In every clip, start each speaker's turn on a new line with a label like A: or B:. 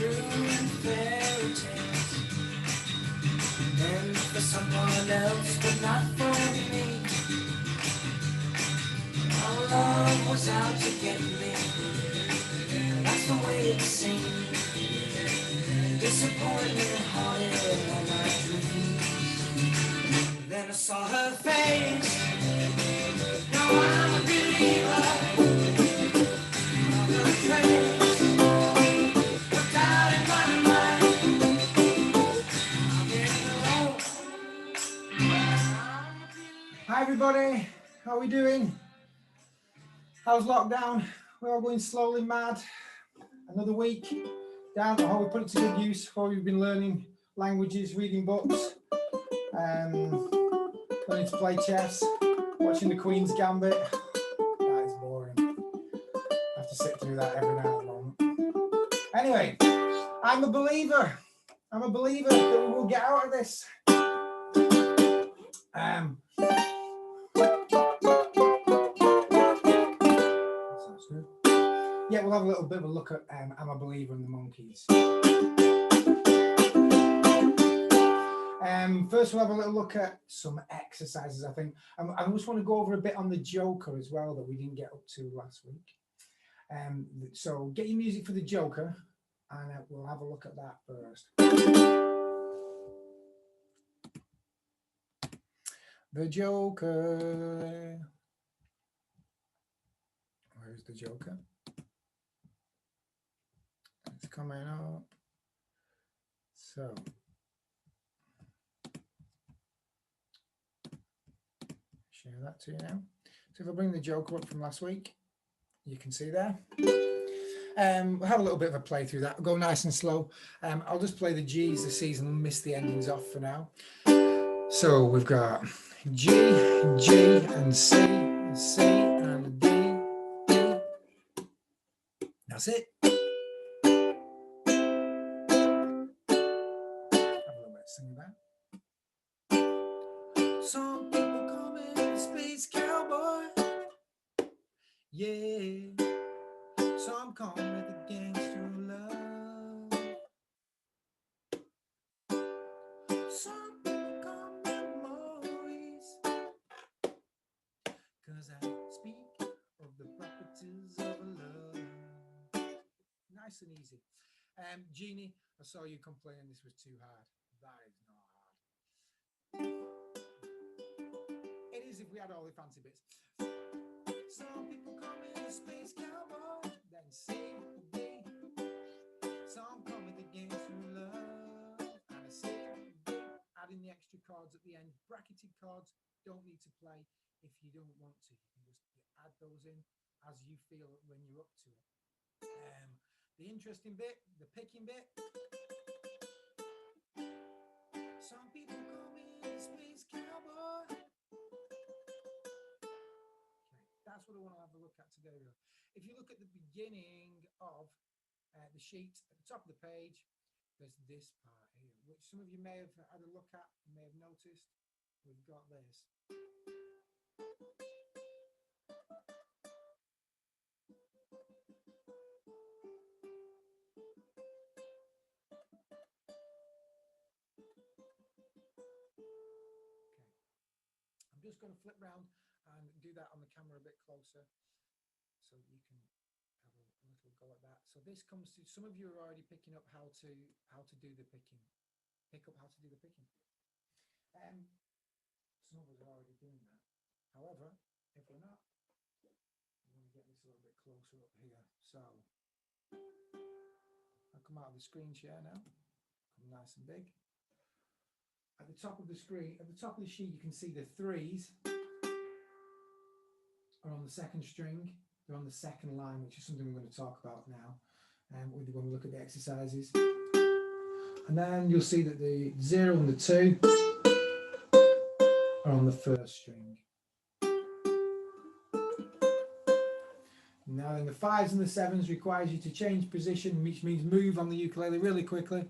A: true in fairy tales, meant for someone else, but not for me. Our love was out to get me, that's the way it seemed. Disappointment haunted all my dreams. Then I saw her face. Now I'm a believer. I'm a trace. Put out in my mind. I'm in the road.
B: Hi everybody, how are we doing? How's lockdown? We're all going slowly mad. Another week down. I hope we put it to good use. Hope you've been learning languages, reading books, learning to play chess, watching the Queen's Gambit. That is boring. I have to sit through that every now and then. Anyway, I'm a believer. I'm a believer that we will get out of this. Yeah, we'll have a little bit of a look at I'm a Believer in the Monkeys. First we'll have a little look at some exercises, I think. I just want to go over a bit on the Joker as well that we didn't get up to last week. So get your music for the Joker and we'll have a look at that first. The Joker. Where's the Joker? It's coming up. So share that to you now. So if I bring the Joker up from last week, you can see there. We'll have a little bit of a play through that. We'll go nice and slow. I'll just play the G's this season and miss the endings off for now. So we've got G, G, and C, C, and D, D. That's it. Have a little bit of singing back. Some people call me the space cowboy. Yeah. Some call me the gangster of love. Some people call me Maurice, 'cause I speak of the properties of love. Nice and easy. Jeannie, I saw you complaining this was too hard. That is not hard. It is if we had all the fancy bits. Some people call me the space cowboy, then C, D. Some call me the gangster of love, and I say D, adding the extra chords at the end. Bracketed chords don't need to play if you don't want to. You can just add those in as you feel when you're up to it. The interesting bit, the picking bit. Some people call me the space cowboy. That's what I want to have a look at today. If you look at the beginning of the sheet at the top of the page, there's this part here, which some of you may have had a look at, may have noticed. We've got this. I'm just going to flip round and do that on the camera a bit closer so you can have a little go at that. So this comes to, some of you are already picking up how to do the picking. Pick up how to do the picking. Some of us are already doing that. However, if we're not, I'm going to get this a little bit closer up here. So I'll come out of the screen share now. Come nice and big. At the top of the screen, at the top of the sheet, you can see the threes are on the second string. They're on the second line, which is something we're going to talk about now when we look at the exercises. And then you'll see that the 0 and the 2 are on the first string. Now then, the 5s and the 7s requires you to change position, which means move on the ukulele really quickly.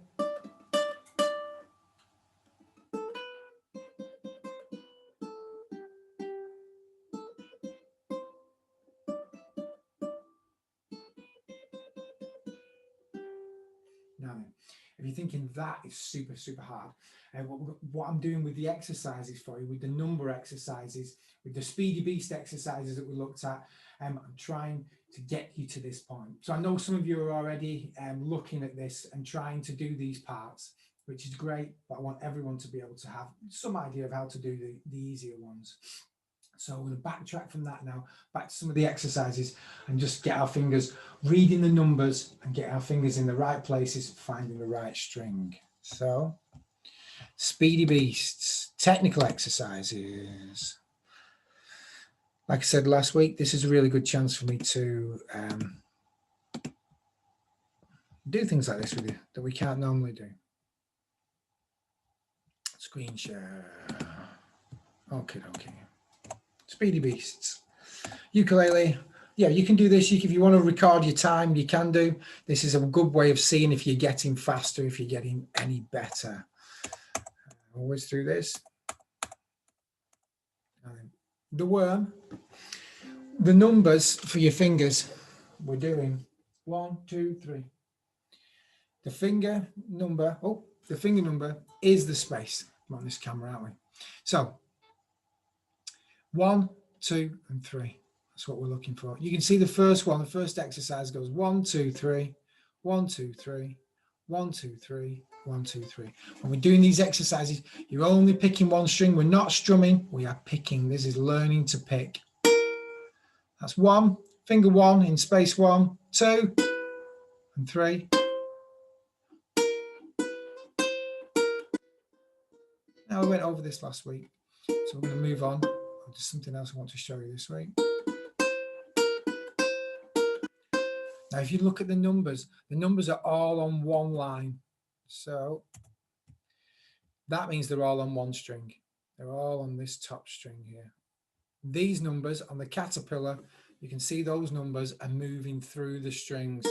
B: Now If you're thinking that is super, super hard, what I'm doing with the exercises for you, with the number exercises, with the Speedy Beast exercises that we looked at, I'm trying to get you to this point. So I know some of you are already looking at this and trying to do these parts, which is great, but I want everyone to be able to have some idea of how to do the easier ones. So we're going to backtrack from that now, back to some of the exercises, and just get our fingers reading the numbers and get our fingers in the right places, finding the right string. So, Speedy Beasts, technical exercises. Like I said last week, this is a really good chance for me to do things like this with you that we can't normally do. Screen share. Okay. Speedy Beasts. Ukulele. Yeah, you can do this. If you want to record your time, you can do. This is a good way of seeing if you're getting faster, if you're getting any better. Always through this. The worm. The numbers for your fingers, we're doing 1, 2, 3. The finger number, the finger number is the space. I'm on this camera, aren't we? So 1, 2, and 3. That's what we're looking for. You can see the first one, the first exercise goes 1, 2, 3, 1, 2, 3, 1, 2, 3, 1, 2, 3. When we're doing these exercises, you're only picking one string. We're not strumming, we are picking. This is learning to pick. That's 1, finger 1 in space 1, 2, and 3. Now, we went over this last week, so we're going to move on. There's something else I want to show you this week. Now, if you look at the numbers are all on one line. So that means they're all on one string. They're all on this top string here. These numbers on the caterpillar, you can see those numbers are moving through the strings.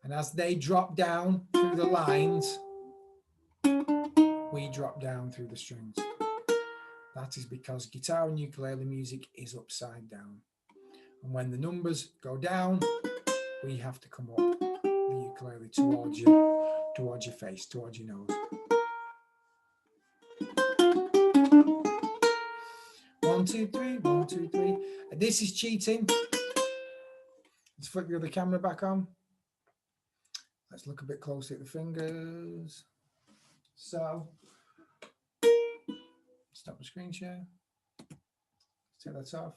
B: And as they drop down through the lines, we drop down through the strings. That is because guitar and ukulele music is upside down. And when the numbers go down, we have to come up the ukulele towards your face, towards your nose. 1, 2, 3, 1, 2, 3. This is cheating. Let's flip the other camera back on. Let's look a bit closer at the fingers. So, stop the screen share. Take that off.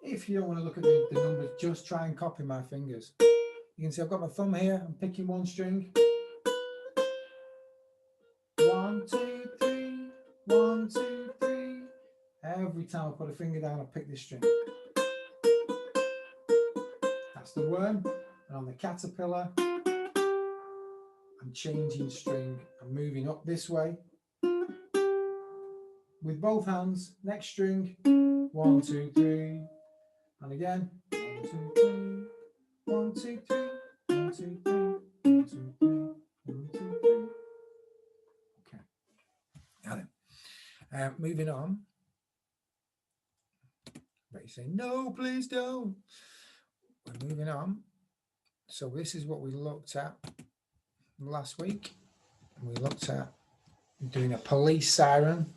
B: If you don't want to look at the numbers, just try and copy my fingers. You can see I've got my thumb here. I'm picking one string. 1, 2, 3. 1, 2, 3. Every time I put a finger down, I pick this string. That's the worm. And on the caterpillar, I'm changing string. I'm moving up this way. With both hands, next string. 1, 2, 3. And again. 1, 2, 3. 1, 2, 3. 1, 2, 3. 1, 2, 3. 1, 2, 3. Okay. Now then, moving on. But you say, no, please don't. We're moving on. So this is what we looked at last week. We looked at doing a police siren.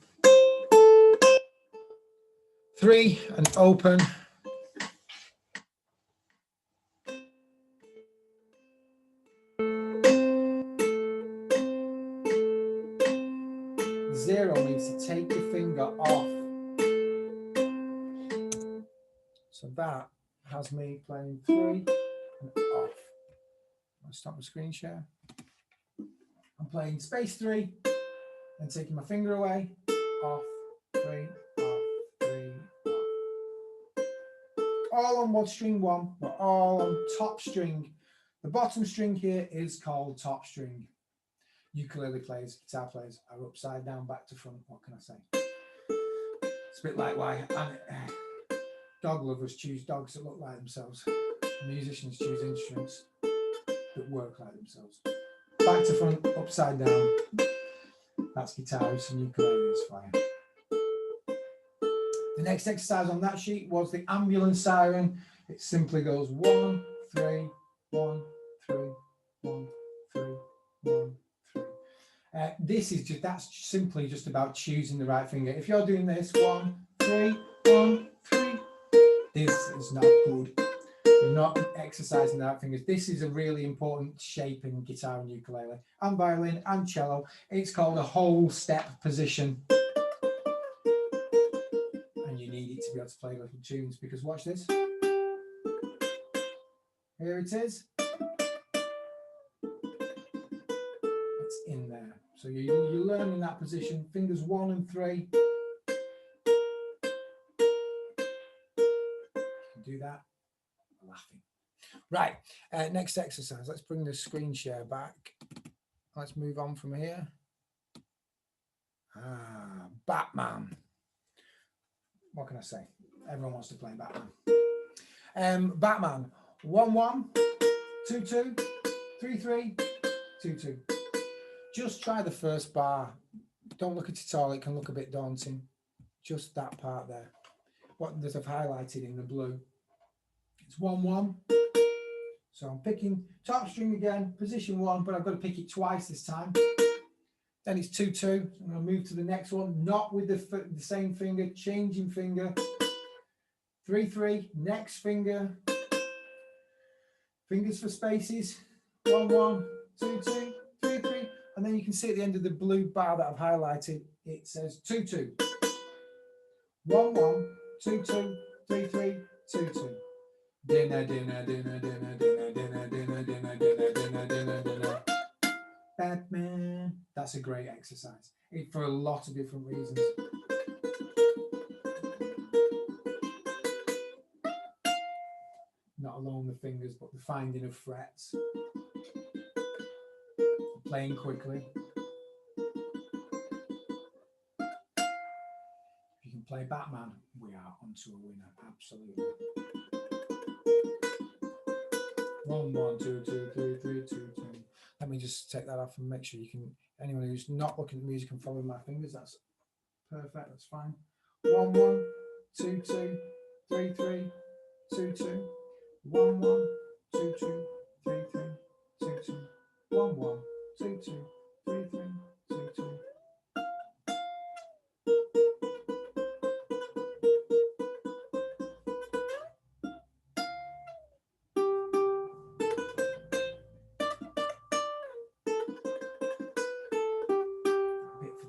B: 3 and open. 0 means to take your finger off. So that has me playing 3 and off. I'll stop the screen share. I'm playing space 3 and taking my finger away. Off, 3, off, 3, off. All on one string 1. We're all on top string. The bottom string here is called top string. Ukulele players, guitar players are upside down, back to front. What can I say? It's a bit like why dog lovers choose dogs that look like themselves. Musicians choose instruments that work like themselves. Back to front, upside down. That's guitarists and ukuleles for you. The next exercise on that sheet was the ambulance siren. It simply goes 1, 3, 1, 3, 1, this is just, that's simply just about choosing the right finger. If you're doing this, 1, 3, 1, 3, this is not good. You're not exercising the right fingers. This is a really important shape in guitar and ukulele and violin and cello. It's called a whole step position. And you need it to be able to play little tunes, because watch this. Here it is. It's in there. So you learn in that position, fingers 1 and 3. You can do that laughing. Right, next exercise. Let's bring the screen share back. Let's move on from here. Batman. What can I say? Everyone wants to play Batman. Batman. 1, 1, 2, 2, 3, 3, 2, 2. Just try the first bar. Don't look at it all. It can look a bit daunting. Just that part there. What that I've highlighted in the blue. It's 1, 1. So I'm picking top string again, position 1, but I've got to pick it twice this time. Then it's 2, 2. I'm going to move to the next one, not with the same finger, changing finger. 3, 3, next finger. Fingers for spaces. 1, 1, 2, 2, 3, 3. And then you can see at the end of the blue bar that I've highlighted, it says 2, 2. 1, 1, 2, 2, 3, 3, 2, 2. Dinner, dinner, dinner, dinner, dinner, dinner, dinner, dinner, dinner, dinner, dinner, dinner. Batman. That's a great exercise for a lot of different reasons. Not alone the fingers, but the finding of frets. Playing quickly. If you can play Batman, we are onto a winner. Absolutely. 1, 1, 2, 2, 3, 3, 2, 2. Let me just take that off and make sure you can. Anyone who's not looking at the music and following my fingers, that's perfect. That's fine. 1, 1, 2, 2, 3, 3, 2, 2. 1, 1, 2, 2, 3, 3, 2, 2. 1, 1, 2, 2, 3, 3, 2, 2.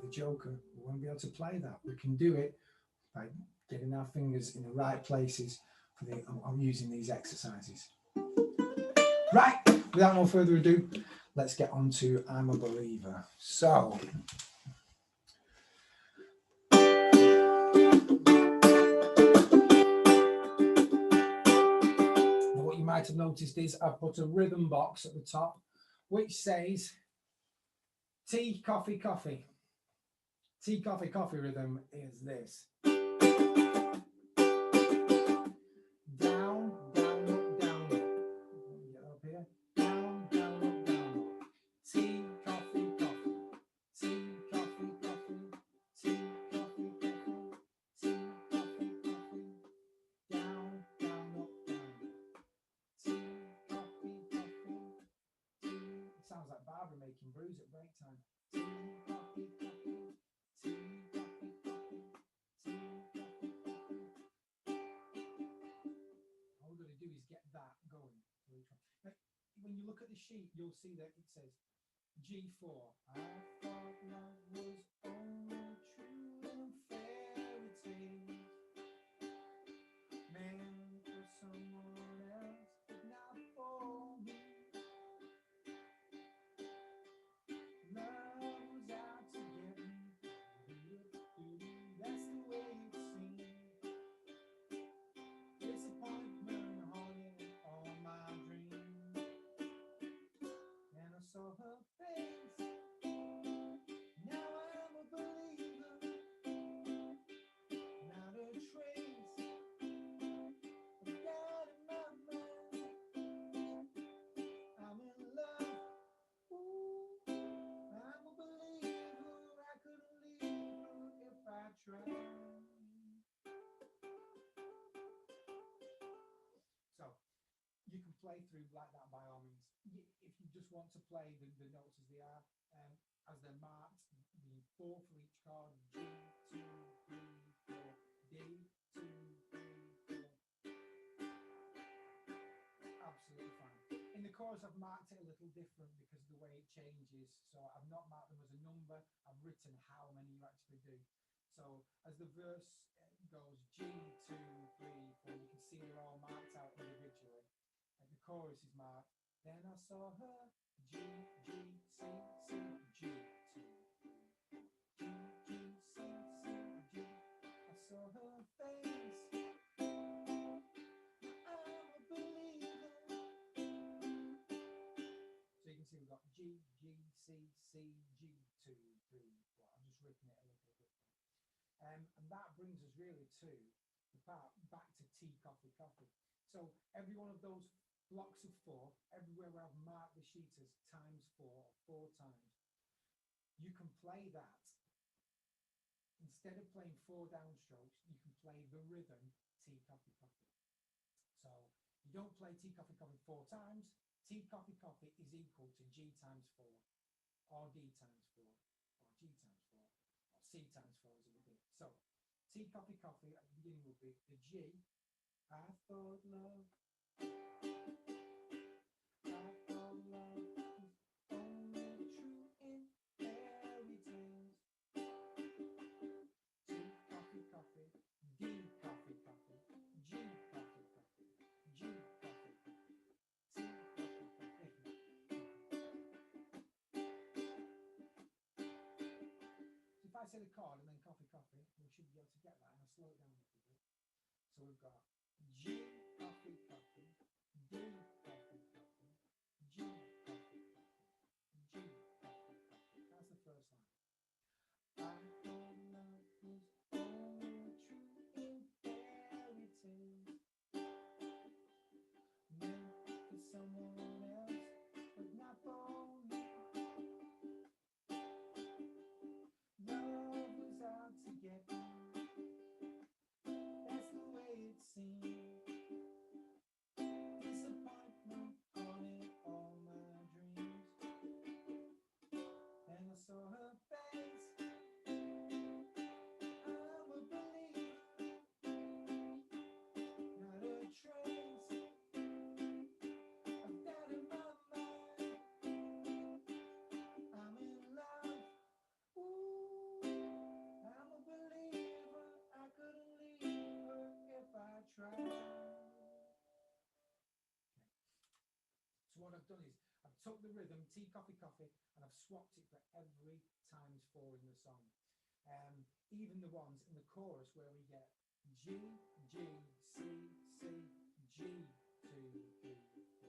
B: Joker, we won't be able to play that. We can do it by getting our fingers in the right places for I'm using these exercises. Right, without no further ado, let's get on to I'm a Believer. So what you might have noticed is I've put a rhythm box at the top which says tea, coffee, coffee. Tea, coffee, coffee rhythm is this. Down, down, up, down, up. Get up here. Down, down, up, down, up. Tea, coffee, coffee. Tea, coffee, coffee. Tea, coffee, coffee. Tea, coffee, coffee. Down, down, up, down. Tea, coffee, coffee. Tea. It sounds like Barbara making brews at break time. Tea, coffee, coffee. Tea, coffee, coffee. Tea, coffee, coffee. All we've got to do is get that going. Now, when you look at the sheet, you'll see that it says G4. I thought love was only true in fairy tales, meant for someone else, but not for me. Love was out to get me. That's the way it seemed. Disappointment haunted all my dreams. And I saw her face. Now I'm a believer. Not a trace of doubt in my mind. I'm in love. Ooh, I'm a believer. I couldn't leave her if I tried. So you can play through like that by all means. If you just want to play the notes as they are, as they're marked, the 4 for each chord, G, 2, 3, 4, D, 2, 3, 4. Absolutely fine. In the chorus, I've marked it a little different because of the way it changes. So I've not marked them as a number, I've written how many you actually do. So as the verse goes G, 2, 3, 4, you can see they're all marked out individually. And the chorus is marked, then I saw her, G, G, C, C, G, 2, 3, 4, G, G, C, C, G. I saw her face, I'm a believer. So you can see we've got G, G, C, C, G, 2, 3, 4. I've just written it a little bit. And that brings us really to the part back to tea, coffee, coffee. So every one of those blocks of 4, everywhere where I've marked the sheet as times 4 or 4 times, you can play that. Instead of playing 4 downstrokes, you can play the rhythm tea, coffee, coffee. So you don't play tea, coffee, coffee 4 times. Tea, coffee, coffee is equal to G times 4, or D times 4, or G times 4, or C times 4 as it would be. So tea, coffee, coffee at the beginning would be the G. I thought love, I thought love was only true in fairy tales. Tea, coffee, coffee, D, coffee, coffee, G, coffee, coffee, G, coffee, coffee, T, coffee, coffee. So if I say the chord and then coffee, coffee, we should be able to get that, and I'll slow it down a little bit. So we've got G, coffee, coffee, D, coffee, coffee, G, coffee, coffee, G, coffee, coffee. That's the first line. I thought love was only true in fairy tales, meant for someone else, but not for me. Love was out to get me. That's the way it seemed. Disappointment haunted all my dreams. And I saw her face, I'm a believer. Not a trace of doubt in my mind. I'm in love. Ooh, I'm a believer. I couldn't leave her if I tried. So what I've done is I've took the rhythm tea, coffee, coffee, and I've swapped it for every times 4 in the song. Even the ones in the chorus where we get G, G, C, C, G, 2, 3, 4. So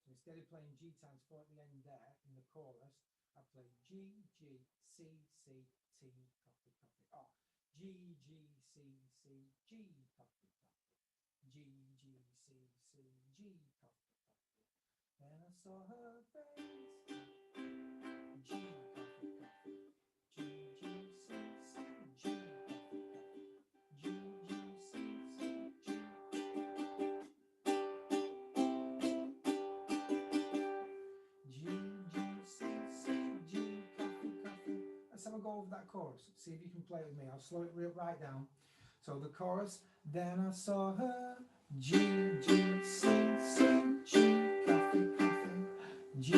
B: instead of playing G times 4 at the end there in the chorus, I play G, G, C, C, T, coffee, coffee. Oh, G, G, C, C, G, coffee, coffee. G, G, C, C, G, coffee, coffee. Then I saw her face. G, coffee, coffee. G, G, C, C, G, coffee, coffee. G, G, C, C, G. G, G, C, C, G, coffee, coffee. Let's have a go over that chorus. See if you can play it with me. I'll slow it right down. So the chorus, then I saw her, G, G, C, C, G, coffee, coffee. G,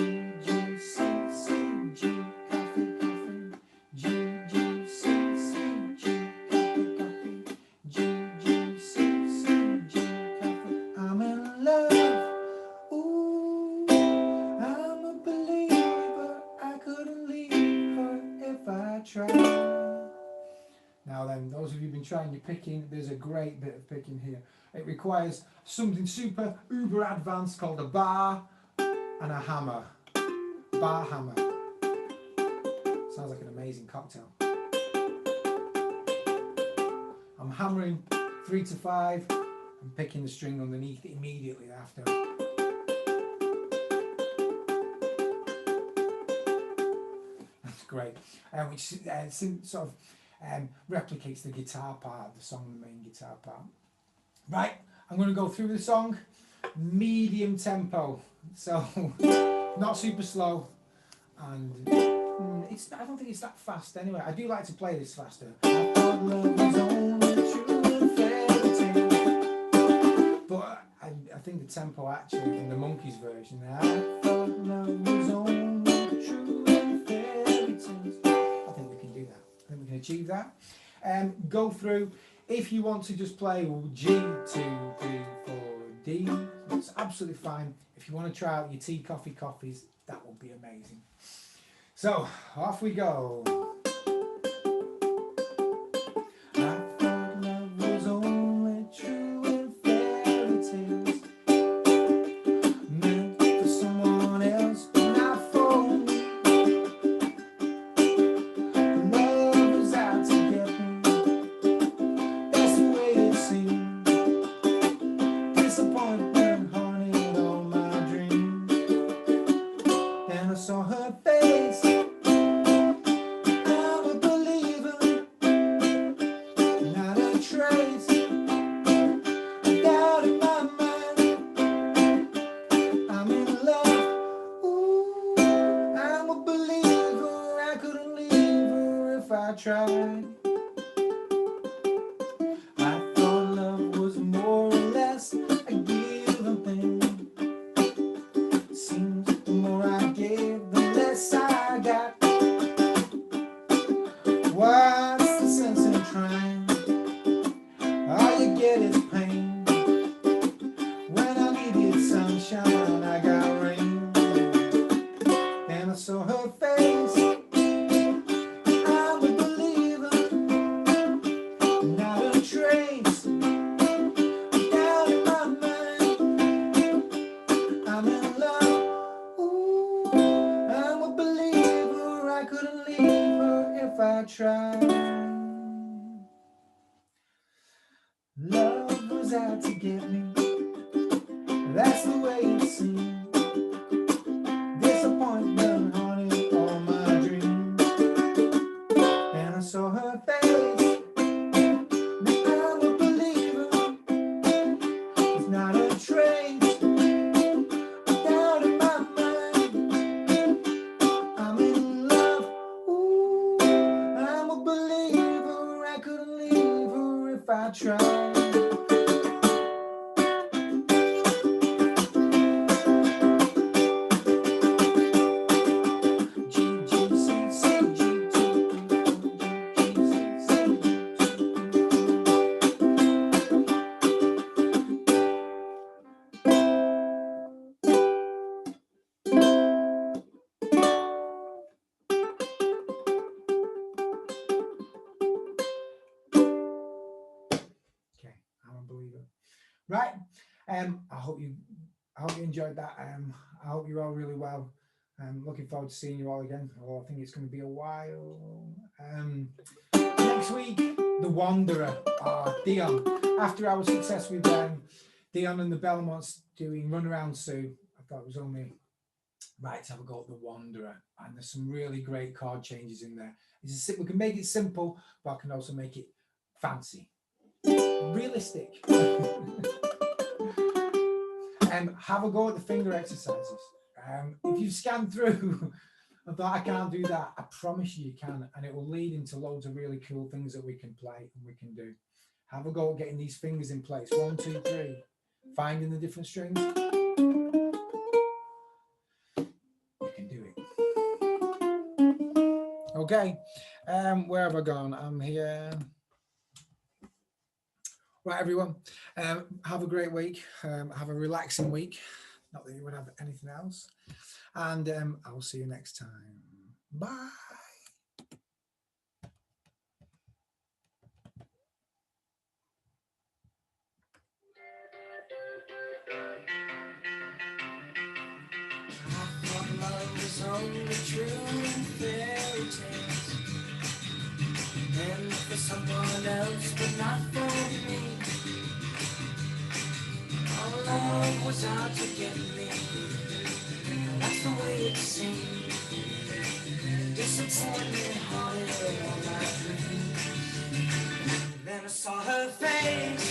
B: G, C, C, G, coffee, coffee. G, G, C, C, G, coffee, coffee. G, G, C, C, G, coffee. I'm in love. Ooh, I'm a believer. I couldn't leave her if I tried. Now then, those of you who've been trying your picking, there's a great bit of picking here. It requires something super uber advanced called a bar and a hammer. Bar hammer. Sounds like an amazing cocktail. I'm hammering 3 to 5 and picking the string underneath immediately after. That's great. Which sort of replicates the guitar part of the song, the main guitar part. Right, I'm going to go through the song, medium tempo, so not super slow, and I don't think it's that fast anyway. I do like to play this faster. I thought love was only true in fairy tales. But I think the tempo actually in the Monkeys version, I thought love was only true in fairy tales. I think we can do that. I think we can achieve that. Go through. If you want to just play G, 2, 3, 4, D, that's absolutely fine. If you want to try out your tea, coffees, that would be amazing. So, off we go. I thought love was only true in fairy tales, meant for someone else, but not for me. Love was out to get me, that's the way it seemed. Disappointment haunted all my dreams. Then I saw her face, I'm a believer, not a trace of doubt in my mind. I'm in love, ooh, I'm a believer, I couldn't leave her if I tried. I thought love was more or less a given thing. Seems the more I gave, the less I got. What's the sense in trying? All you get is pain. When I needed sunshine, I got rain. Then I saw her face, I'm a believer, not a trace of doubt in my mind. I'm in love, ooh, I'm a believer, I couldn't leave her if I tried. Love was out to get me, that's the way it seemed. Disappointment haunted all my dreams. And I saw her face, now I'm a believer, it's not a trace of doubt in my mind. I'm in love, ooh, I'm a believer, I couldn't leave her if I tried. Okay, I'm a believer. Right. I hope you enjoyed that. I hope you're all really well. I'm looking forward to seeing you all again. Oh, I think it's going to be a while. Next week, The Wanderer, Dion. After our success with Dion and the Belmonts doing Run Around Sue, I thought it was only right to have a go at The Wanderer. And there's some really great chord changes in there. We can make it simple, but I can also make it fancy, realistic. Have a go at the finger exercises. If you scan through and thought I can't do that, I promise you can, and it will lead into loads of really cool things that we can play and we can do. Have a go at getting these fingers in place. 1, 2, 3. Finding the different strings. You can do it. Okay. Where have I gone? I'm here. Right, everyone, have a great week. Have a relaxing week. Not that you would have anything else. And I'll see you next time. Bye.
A: I thought love was only true in fairy tales, meant for someone else, but not for me. Our love was out to get me, that's the way it seemed. Disappointment haunted all my dreams. Then I saw her face,